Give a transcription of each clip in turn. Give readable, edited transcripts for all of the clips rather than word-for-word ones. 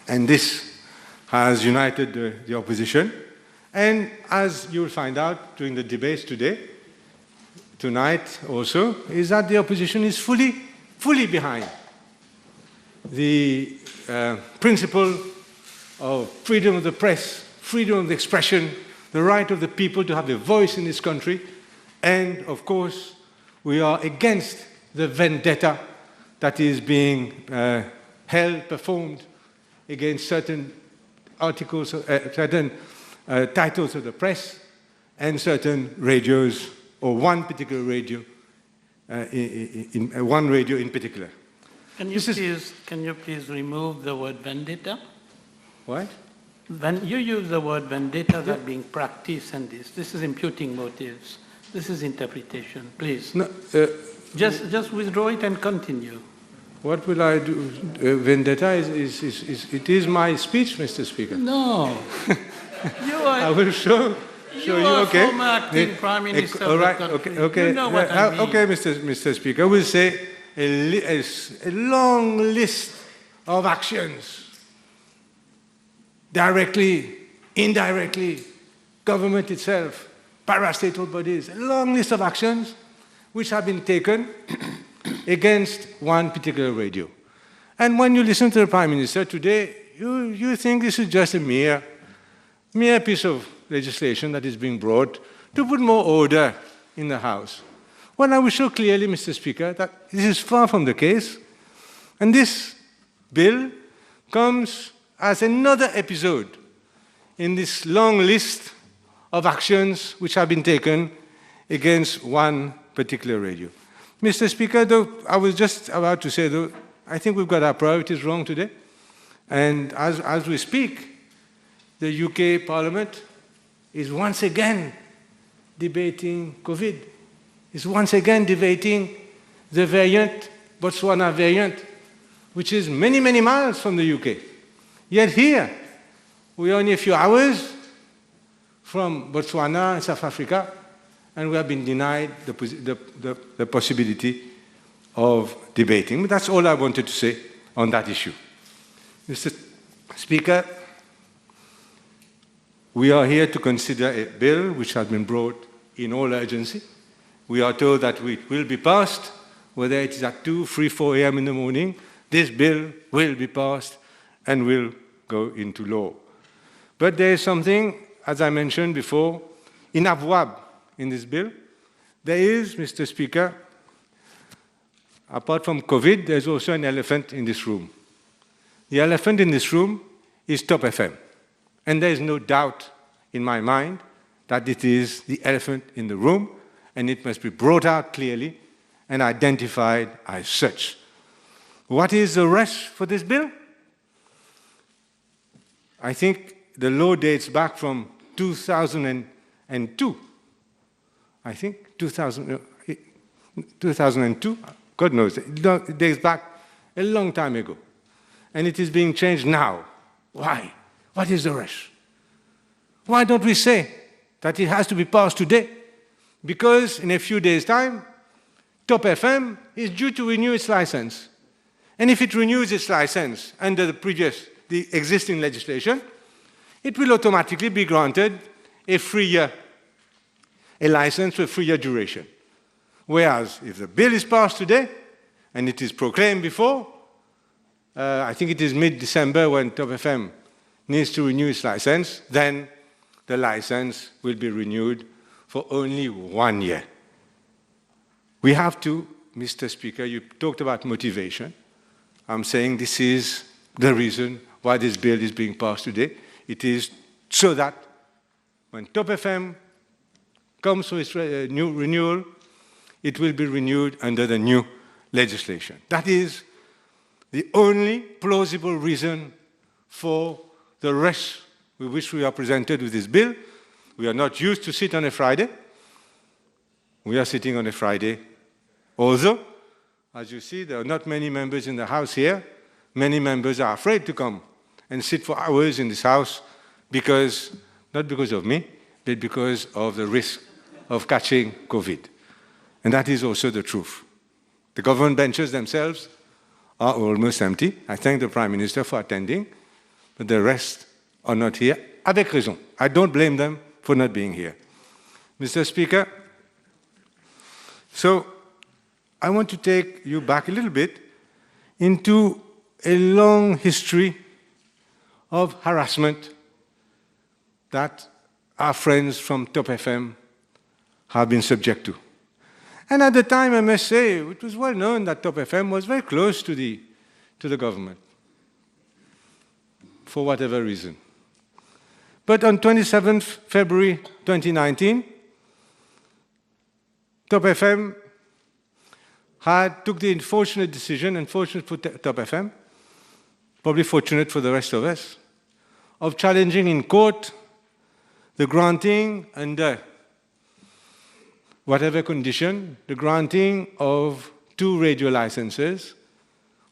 And this has united the opposition. And as you will find out during the debates tonight also, is that the opposition is fully behind the principle of freedom of the press, freedom of expression, the right of the people to have a voice in this country. And, of course, we are against the vendetta that is being performed against certain articles, certain titles of the press and certain radios, or one particular radio, one radio in particular. Can you please remove the word vendetta? What? When you use the word vendetta that being practiced and this is imputing motives. This is interpretation. Please. No, just withdraw it and continue. What will I do? Vendetta it is my speech, Mr. Speaker. No. I will show you. Okay. Former acting Prime Minister. All right. Of the country. Okay. You know what I mean. Okay, Mr. Speaker. We'll say a long list of actions. Directly, indirectly, government itself, parastatal bodies, a long list of actions which have been taken against one particular radio. And when you listen to the Prime Minister today, you think this is just a mere piece of legislation that is being brought to put more order in the House. Well, I will show clearly, Mr. Speaker, that this is far from the case. And this bill comes as another episode in this long list of actions which have been taken against one particular radio. Mr. Speaker, though, I was just about to say, though, I think we've got our priorities wrong today. And as we speak, the UK Parliament is once again debating COVID, is once again debating the variant, Botswana variant, which is many, many miles from the UK. Yet here, we are only a few hours from Botswana and South Africa, and we have been denied the possibility of debating. But that's all I wanted to say on that issue. Mr. Speaker, we are here to consider a bill which has been brought in all urgency. We are told that it will be passed, whether it is at 2, 3, 4 a.m. in the morning. This bill will be passed and will go into law. But there is something, as I mentioned before, inavouable in this bill. There is, Mr. Speaker, apart from COVID, there's also an elephant in this room. The elephant in this room is Top FM. And there is no doubt in my mind that it is the elephant in the room, and it must be brought out clearly and identified as such. What is the rush for this bill? I think the law dates back from 2002. I think 2002, God knows, it dates back a long time ago. And it is being changed now. Why? What is the rush? Why don't we say that it has to be passed today? Because in a few days' time, Top FM is due to renew its license. And if it renews its license under the existing legislation, it will automatically be granted a license with 3-year duration. Whereas if the bill is passed today, and it is proclaimed before, I think it is mid-December when Top FM needs to renew its license, then the license will be renewed for only 1 year. We have to, Mr. Speaker, you talked about motivation. I'm saying this is the reason why this bill is being passed today. It is so that when Top FM comes for its new renewal, it will be renewed under the new legislation. That is the only plausible reason for the rush with which we are presented with this bill. We are not used to sit on a Friday. We are sitting on a Friday. Although, as you see, there are not many members in the House here. Many members are afraid to come and sit for hours in this House because, not because of me, but because of the risk of catching COVID. And that is also the truth. The government benches themselves are almost empty. I thank the Prime Minister for attending. but the rest are not here, avec raison. I don't blame them for not being here. Mr. Speaker, so I want to take you back a little bit into a long history of harassment that our friends from Top FM have been subject to. And at the time, I must say, it was well known that Top FM was very close to the government, for whatever reason. But on 27th February 2019, Top FM took the unfortunate decision, unfortunate for Top FM, probably fortunate for the rest of us, of challenging in court the granting under whatever condition, the granting of 2 radio licenses,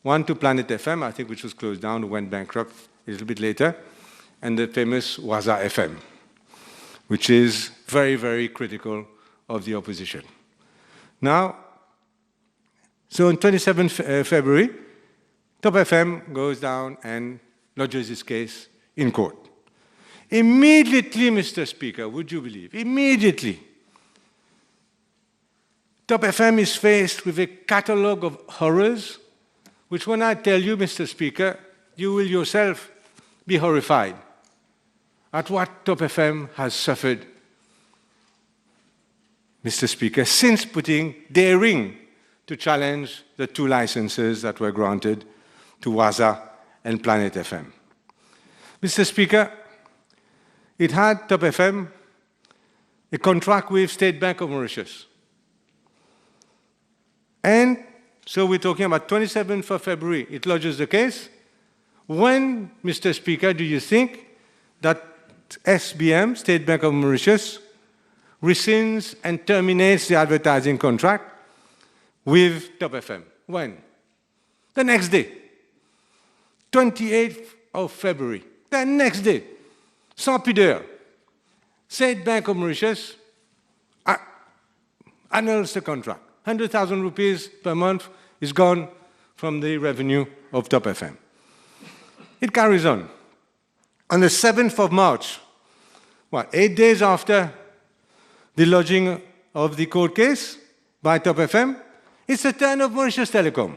one to Planet FM, I think, which was closed down, went bankrupt a little bit later, and the famous Waza FM, which is very, very critical of the opposition. Now, so on 27th February, Top FM goes down and lodges its case in court. Immediately, Mr. Speaker, would you believe, immediately, Top FM is faced with a catalogue of horrors, which when I tell you, Mr. Speaker, you will yourself be horrified at what Top FM has suffered, Mr. Speaker, since daring to challenge the 2 licenses that were granted to Waza and Planet FM. Mr. Speaker, it had, Top FM, a contract with State Bank of Mauritius. And so we're talking about 27th of February, it lodges the case. When, Mr. Speaker, do you think that SBM, State Bank of Mauritius, rescinds and terminates the advertising contract with Top FM? When? The next day, 28th of February, the next day, sans pudeur, State Bank of Mauritius annuls the contract. 100,000 rupees per month is gone from the revenue of Top FM. It carries on. On the 7th of March, 8 days after the lodging of the court case by Top FM, it's the turn of Mauritius Telecom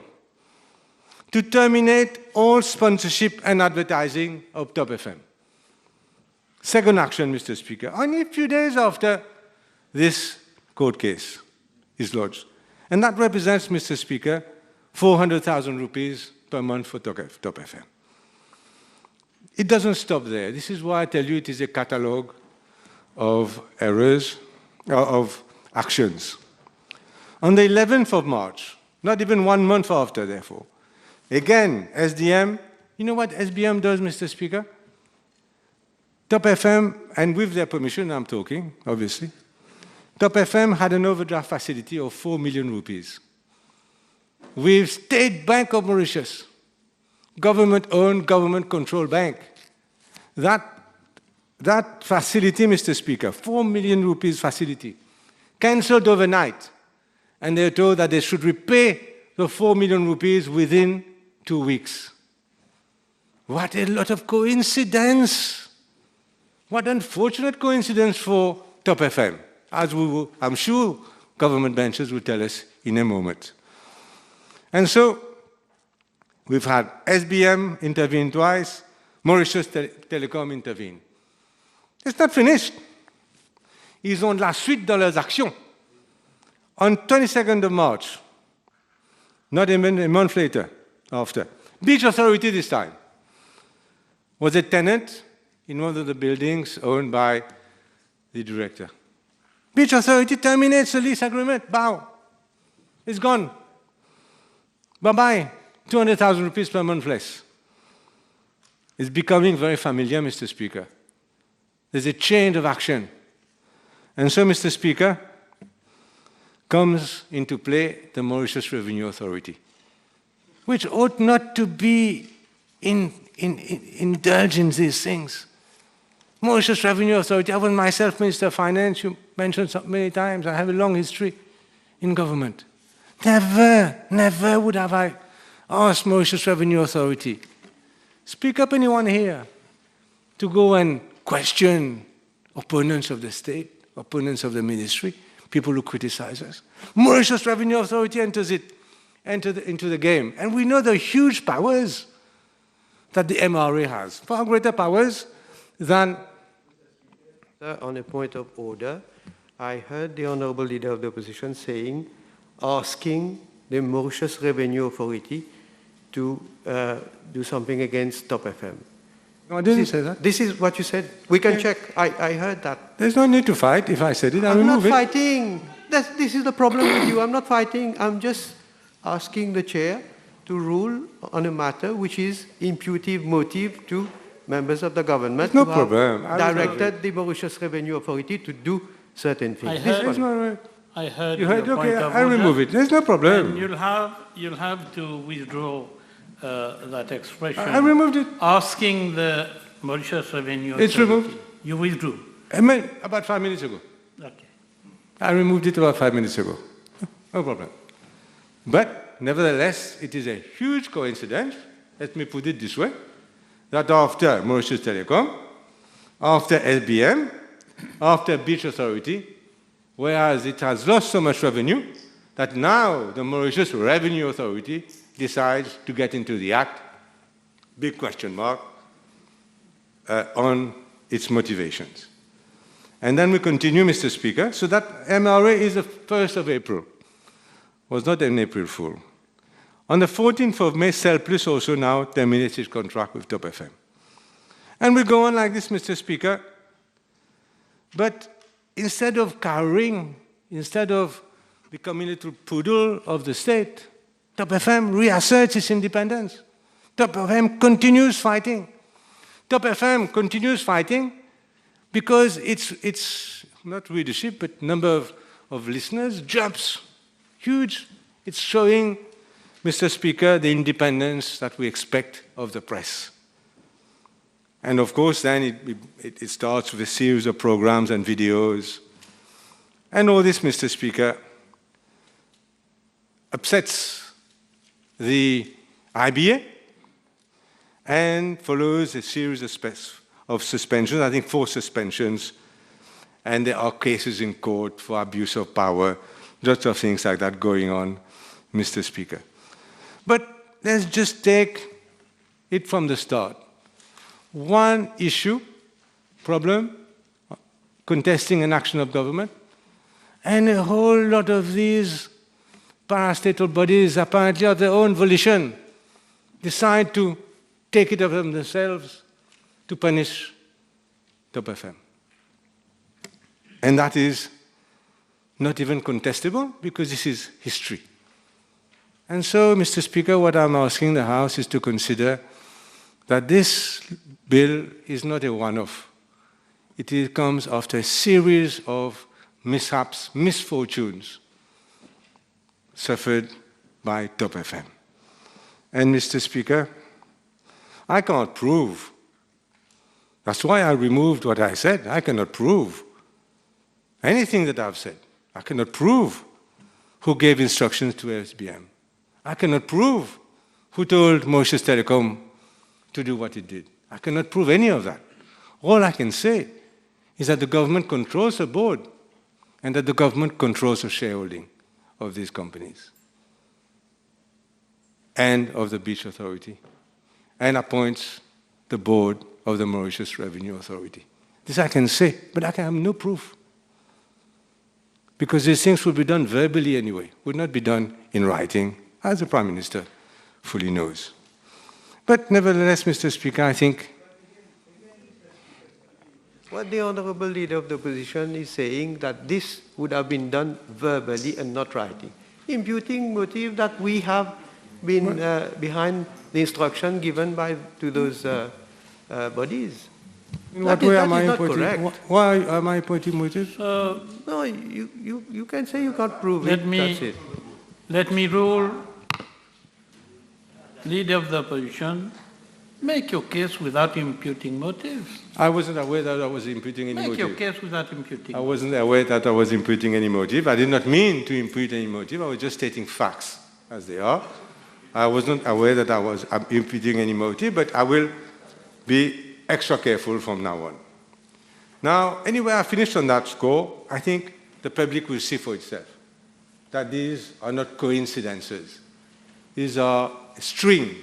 to terminate all sponsorship and advertising of Top FM. Second action, Mr. Speaker, only a few days after this court case is lodged. And that represents, Mr. Speaker, 400,000 rupees per month for Top FM. It doesn't stop there. This is why I tell you it is a catalogue of errors, of actions. On the 11th of March, not even 1 month after, therefore, again, SDM, you know what SBM does, Mr. Speaker? Top FM, and with their permission, I'm talking, obviously, Top FM had an overdraft facility of 4 million rupees with State Bank of Mauritius, government-owned, government-controlled bank. That facility, Mr. Speaker, 4 million rupees facility, cancelled overnight, and they were told that they should repay the 4 million rupees within 2 weeks. What a lot of coincidence! What unfortunate coincidence for Top FM, as I'm sure government benches will tell us in a moment. And so, we've had SBM intervene twice, Mauritius Telecom intervene. It's not finished. Ils ont de la suite dans leurs actions. On 22nd of March, not even a month later, after, Beach Authority this time was a tenant in one of the buildings owned by the director. Beach Authority terminates the lease agreement. Bow. It's gone. Bye-bye. 200,000 rupees per month less. It's becoming very familiar, Mr. Speaker. There's a chain of action. And so, Mr. Speaker, comes into play the Mauritius Revenue Authority, which ought not to be indulged in these things. Mauritius Revenue Authority, I was myself Minister of Finance, you mentioned so many times, I have a long history in government. Never would have I asked Mauritius Revenue Authority, speak up anyone here, to go and question opponents of the state, opponents of the ministry, people who criticize us. Mauritius Revenue Authority enters into the game. And we know the huge powers that the MRA has, far greater powers than... On a point of order, I heard the Honourable Leader of the Opposition asking the Mauritius Revenue Authority to do something against Top FM. No, I didn't say that. This is what you said. We can check. I heard that. There's no need to fight. If I said it, I'll remove it. I'm not fighting. This is the problem with you. I'm not fighting. I'm just asking the chair to rule on a matter which is imputed motive to members of the government. No problem. Directed the Mauritius Revenue Authority to do certain things. I heard you heard, your okay, point of I'll order, remove it. There's no problem. And you'll have to withdraw that expression. I removed it. Asking the Mauritius Revenue Authority. It's removed. You withdrew. I mean, about 5 minutes ago. Okay. I removed it about 5 minutes ago. No problem. But nevertheless, it is a huge coincidence, let me put it this way, that after Mauritius Telecom, after SBM, after Beach Authority, whereas it has lost so much revenue, that now the Mauritius Revenue Authority decides to get into the act, big question mark, on its motivations. And then we continue, Mr. Speaker, so that MRA is the 1st of April. Was not an April Fool. On the 14th of May, Cell Plus also now terminates its contract with Top FM. And we go on like this, Mr. Speaker. But instead of cowering, instead of becoming a little poodle of the state, Top FM reasserts its independence. Top FM continues fighting. Top FM continues fighting because it's not readership, but number of listeners jumps huge. It's showing, Mr. Speaker, the independence that we expect of the press. And of course, then it starts with a series of programs and videos. And all this, Mr. Speaker, upsets the IBA and follows a series of suspensions, I think 4 suspensions, and there are cases in court for abuse of power, lots of things like that going on, Mr. Speaker. But let's just take it from the start. One issue, problem, contesting an action of government, and a whole lot of these parastatal bodies, apparently of their own volition, decide to take it upon themselves to punish Top FM. And that is not even contestable, because this is history. And so, Mr. Speaker, what I'm asking the House is to consider that this bill is not a one-off. It comes after a series of mishaps, misfortunes suffered by Top FM. And, Mr. Speaker, I can't prove. That's why I removed what I said. I cannot prove anything that I've said. I cannot prove who gave instructions to SBM. I cannot prove who told Mauritius Telecom to do what it did. I cannot prove any of that. All I can say is that the government controls the board and that the government controls the shareholding of these companies and of the Beach Authority and appoints the board of the Mauritius Revenue Authority. This I can say, but I can have no proof. Because these things would be done verbally anyway, would not be done in writing, as the Prime Minister fully knows. But nevertheless, Mr. Speaker, I think... What the Honourable Leader of the Opposition is saying, that this would have been done verbally and not writing, imputing motive that we have been behind the instruction given to those bodies. In what way am I imputing? Why am I imputing motives? No, you can say you can't prove it, that's it. Let me rule, Leader of the Opposition, make your case without imputing motives. I wasn't aware that I was imputing any motive. Make your case without imputing. I wasn't aware that I was imputing any motive. I did not mean to impute any motive. I was just stating facts as they are. I wasn't aware that I was imputing any motive, but I will be extra careful from now on. Now, anyway, I finished on that score. I think the public will see for itself that these are not coincidences. These are a string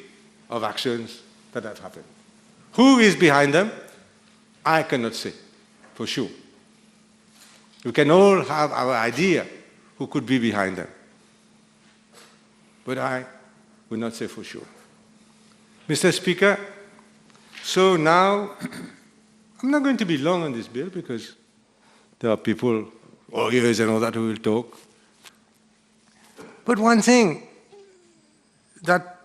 of actions that have happened. Who is behind them? I cannot say for sure. We can all have our idea who could be behind them. But I will not say for sure. Mr. Speaker, so now, I'm not going to be long on this bill because there are people, lawyers and all that, who will talk. But one thing that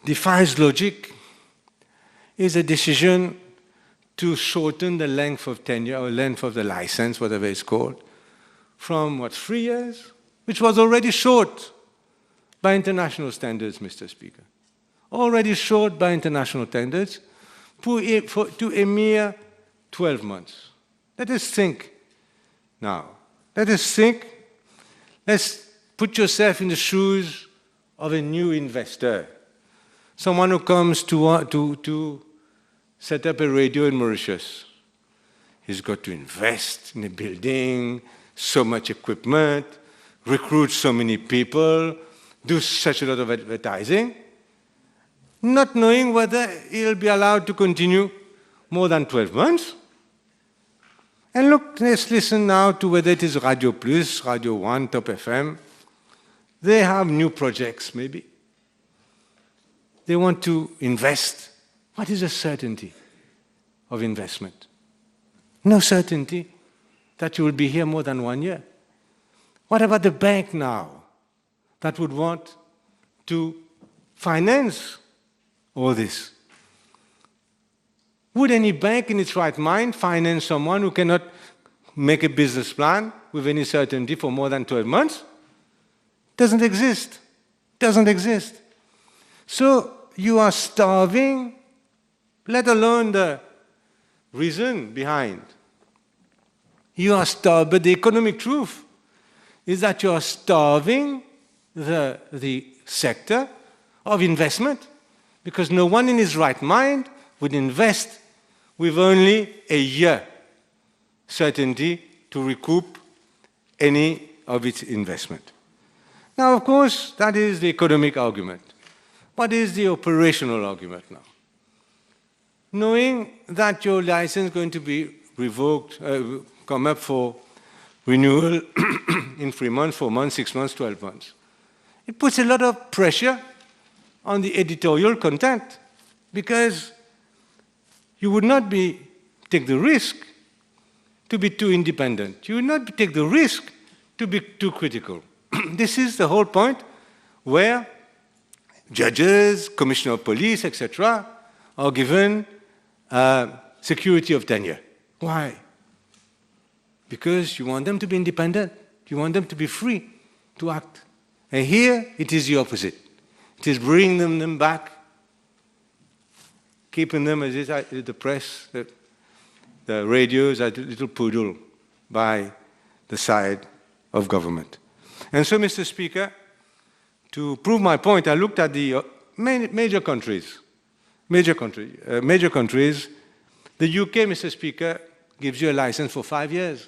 defies logic is a decision to shorten the length of tenure or length of the license, whatever it's called, from, 3 years, which was already short by international standards, Mr. Speaker. Already short by international standards to a mere 12 months. Let us think now. Let us think. Let's put yourself in the shoes of a new investor, someone who comes to set up a radio in Mauritius. He's got to invest in a building, so much equipment, recruit so many people, do such a lot of advertising, not knowing whether he'll be allowed to continue more than 12 months. And look, let's listen now to whether it is Radio Plus, Radio 1, Top FM. They have new projects, maybe. They want to invest. What is the certainty of investment? No certainty that you will be here more than 1 year. What about the bank now that would want to finance all this? Would any bank in its right mind finance someone who cannot make a business plan with any certainty for more than 12 months? Doesn't exist. Doesn't exist. So you are starving, let alone the reason behind. You are starved, but the economic truth is that you are starving the sector of investment because no one in his right mind would invest with only a year certainty to recoup any of its investment. Now, of course, that is the economic argument. What is the operational argument now? Knowing that your license is going to be revoked, come up for renewal in 3 months, 4 months, 6 months, 12 months. It puts a lot of pressure on the editorial content because you would not take the risk to be too independent. You would not take the risk to be too critical. This is the whole point where judges, commissioner of police, etc., are given security of tenure. Why? Because you want them to be independent. You want them to be free to act. And here, it is the opposite. It is bringing them back, keeping them as the press, the radios, as a little poodle by the side of government. And so, Mr. Speaker, to prove my point, I looked at the major countries. Major countries. The UK, Mr. Speaker, gives you a license for 5 years.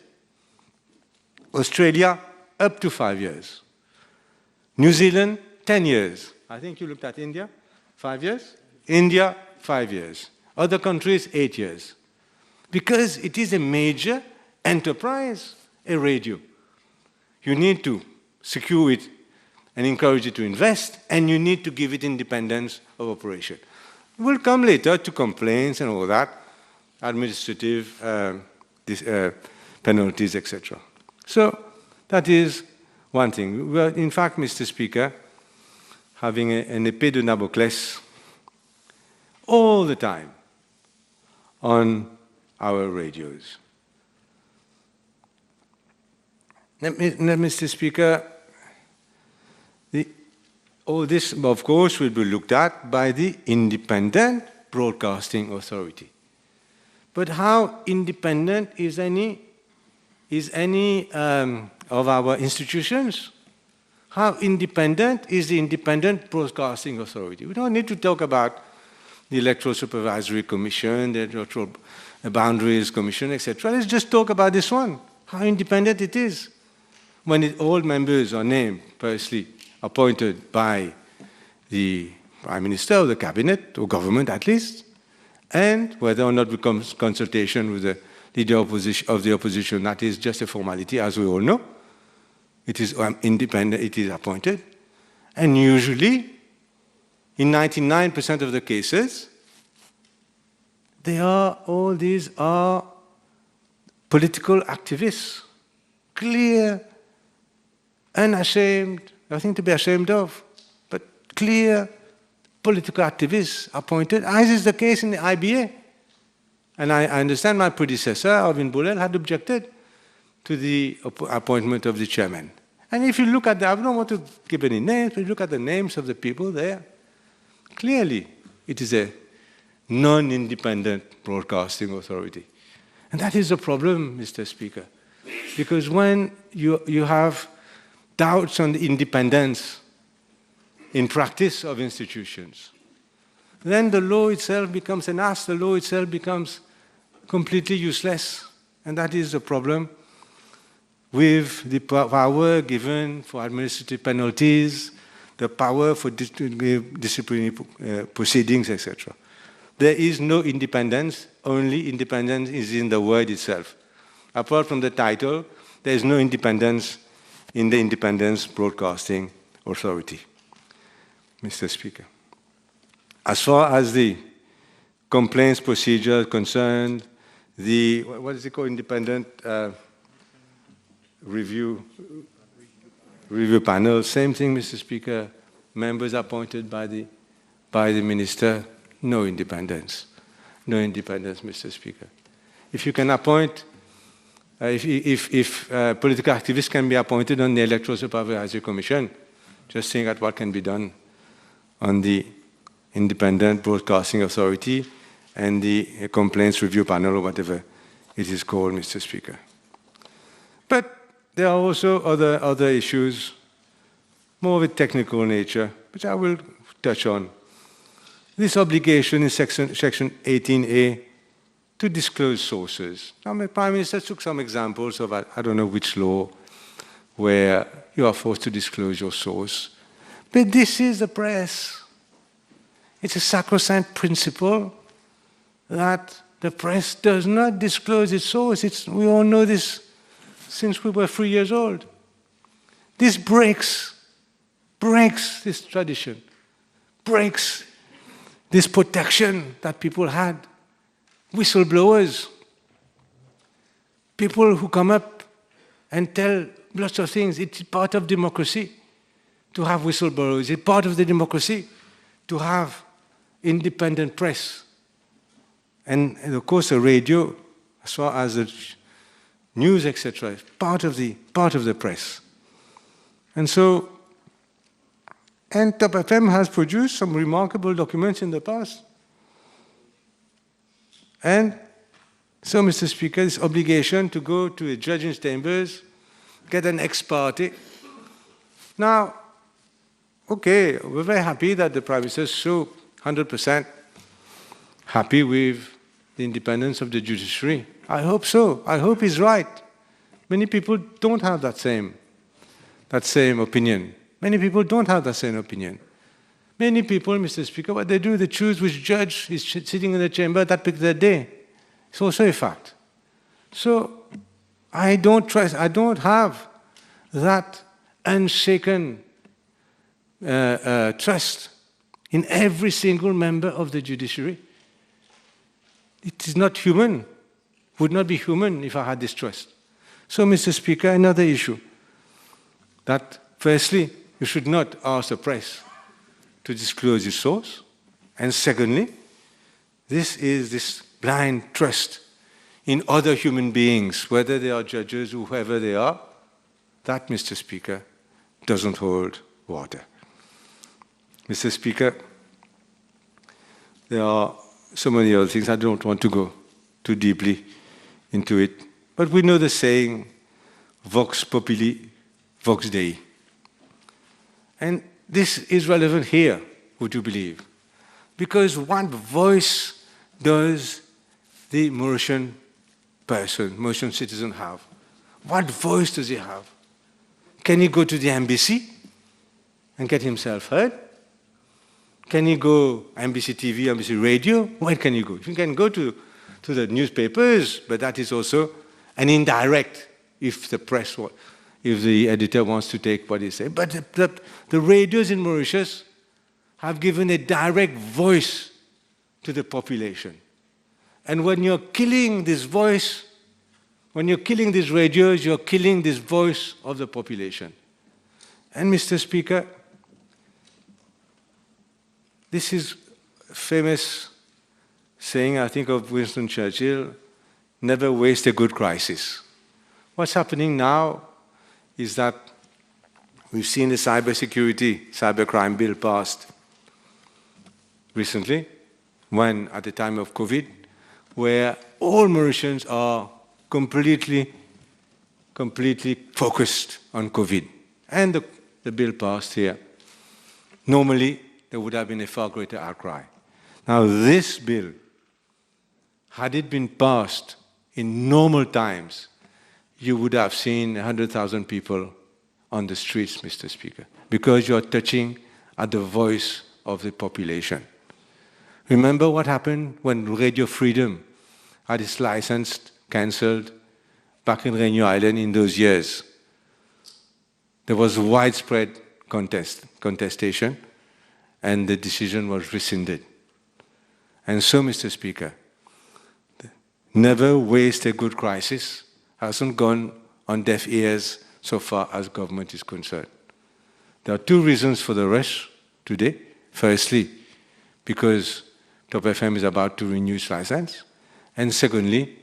Australia, up to 5 years. New Zealand, 10 years. I think you looked at India, 5 years. India, 5 years. Other countries, 8 years. Because it is a major enterprise, a radio. You need to secure it and encourage it to invest, and you need to give it independence of operation. We'll come later to complaints and all that, administrative penalties, etc. So that is one thing. We are, in fact, Mr. Speaker, having an épée de Damoclès all the time on our radios. Mr. Speaker, all this, of course, will be looked at by the independent broadcasting authority. But how independent is any of our institutions? How independent is the independent broadcasting authority? We don't need to talk about the Electoral Supervisory Commission, the Electoral Boundaries Commission, etc. Let's just talk about this one, how independent it is. When all members are named, personally appointed by the Prime Minister or the Cabinet, or government at least, and whether or not becomes consultation with the leader of the opposition, that is just a formality, as we all know. It is independent, it is appointed. And usually, in 99% of the cases, all these are political activists, clear, unashamed, nothing to be ashamed of, but clear political activists appointed, as is the case in the IBA. And I understand my predecessor, Alvin Boulel, had objected to the appointment of the chairman. And if you look at I don't want to give any names, but if you look at the names of the people there, clearly it is a non-independent broadcasting authority. And that is a problem, Mr. Speaker, because when you have doubts on the independence in practice of institutions, then the law itself becomes an ass, the law itself becomes completely useless. And that is the problem with the power given for administrative penalties, the power for disciplinary proceedings, etc. There is no independence, only independence is in the word itself. Apart from the title, there is no independence in the Independence Broadcasting Authority, Mr. Speaker. As far as the complaints procedure is concerned, the, what is it called, independent review panel, same thing, Mr. Speaker, members appointed by the minister, no independence, Mr. Speaker. If you can appoint, if political activists can be appointed on the Electoral Supervisory Commission, just think at what can be done on the Independent Broadcasting Authority and the Complaints Review Panel, or whatever it is called, Mr. Speaker. But there are also other issues, more of a technical nature, which I will touch on. This obligation in Section 18A to disclose sources. Now, the Prime Minister took some examples of, I don't know which law, where you are forced to disclose your source. But this is the press. It's a sacrosanct principle that the press does not disclose its source. We all know this since we were 3 years old. This breaks this tradition, breaks this protection that people had. Whistleblowers, people who come up and tell lots of things. It's part of democracy to have whistleblowers. It's part of the democracy to have independent press. And of course, the radio, as far as the news, etc., is part of the press. And so, Top FM has produced some remarkable documents in the past. And so, Mr. Speaker, this obligation to go to the judge's chambers, get an ex parte. Now, okay, we're very happy that the Prime Minister is so 100% happy with the independence of the judiciary. I hope so. I hope he's right. Many people don't have that same opinion. Many people don't have that same opinion. Many people, Mr. Speaker, what they do, they choose which judge is sitting in the chamber that particular day. It's also a fact. So I don't have that unshaken trust in every single member of the judiciary. It is not human, would not be human if I had this trust. So, Mr. Speaker, another issue, that firstly, you should not ask the press to disclose its source, and secondly, this is this blind trust in other human beings, whether they are judges or whoever they are, that, Mr. Speaker, doesn't hold water. Mr. Speaker, there are so many other things. I don't want to go too deeply into it. But we know the saying, vox populi, vox Dei. And this is relevant here, would you believe? Because what voice does the Mauritian person, Mauritian citizen have? What voice does he have? Can he go to the embassy and get himself heard? Can he go embassy TV, embassy radio? Where can he go? You can go to the newspapers, but that is also an indirect, if the press, if the editor wants to take what he says. But the radios in Mauritius have given a direct voice to the population. And when you're killing this voice, when you're killing these radios, you're killing this voice of the population. And Mr. Speaker, this is a famous saying, I think, of Winston Churchill, never waste a good crisis. What's happening now is that we've seen the cybercrime bill passed recently, when at the time of COVID, where all Mauritians are completely focused on COVID. And the bill passed here. Normally, there would have been a far greater outcry. Now, this bill, had it been passed in normal times, you would have seen 100,000 people on the streets, Mr. Speaker, because you're touching at the voice of the population. Remember what happened when Radio Freedom had its license cancelled back in Réunion Island in those years? There was widespread contestation, and the decision was rescinded. And so, Mr. Speaker, never waste a good crisis hasn't gone on deaf ears so far as government is concerned. There are two reasons for the rush today. Firstly, because Top FM is about to renew its license. And secondly,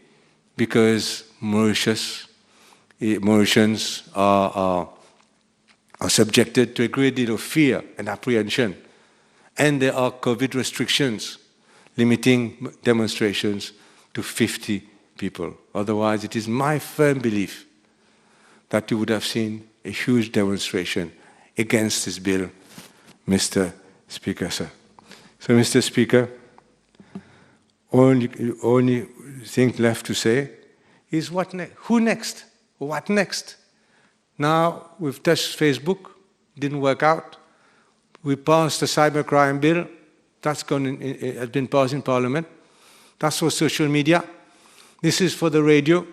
because Mauritians are subjected to a great deal of fear and apprehension. And there are COVID restrictions limiting demonstrations to 50 people. Otherwise, it is my firm belief that you would have seen a huge demonstration against this bill, Mr. Speaker, sir. So, Mr. Speaker, only thing left to say is what next? Who next? What next? Now, we've touched Facebook, didn't work out. We passed the cybercrime bill. That's has been passed in Parliament. That's for social media. This is for the radio.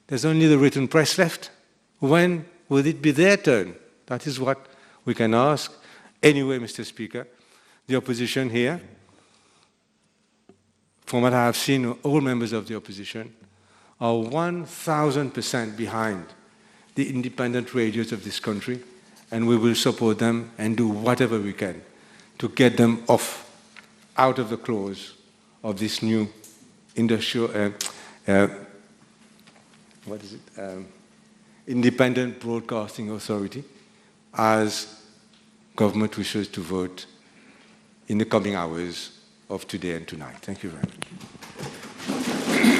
There's only the written press left. When will it be their turn? That is what we can ask. Anyway, Mr. Speaker, the opposition here, from what I have seen, all members of the opposition are 1,000% behind the independent radios of this country, and we will support them and do whatever we can to get them out of the claws of this new industrial, independent broadcasting authority, as government wishes to vote in the coming hours of today and tonight. Thank you very much.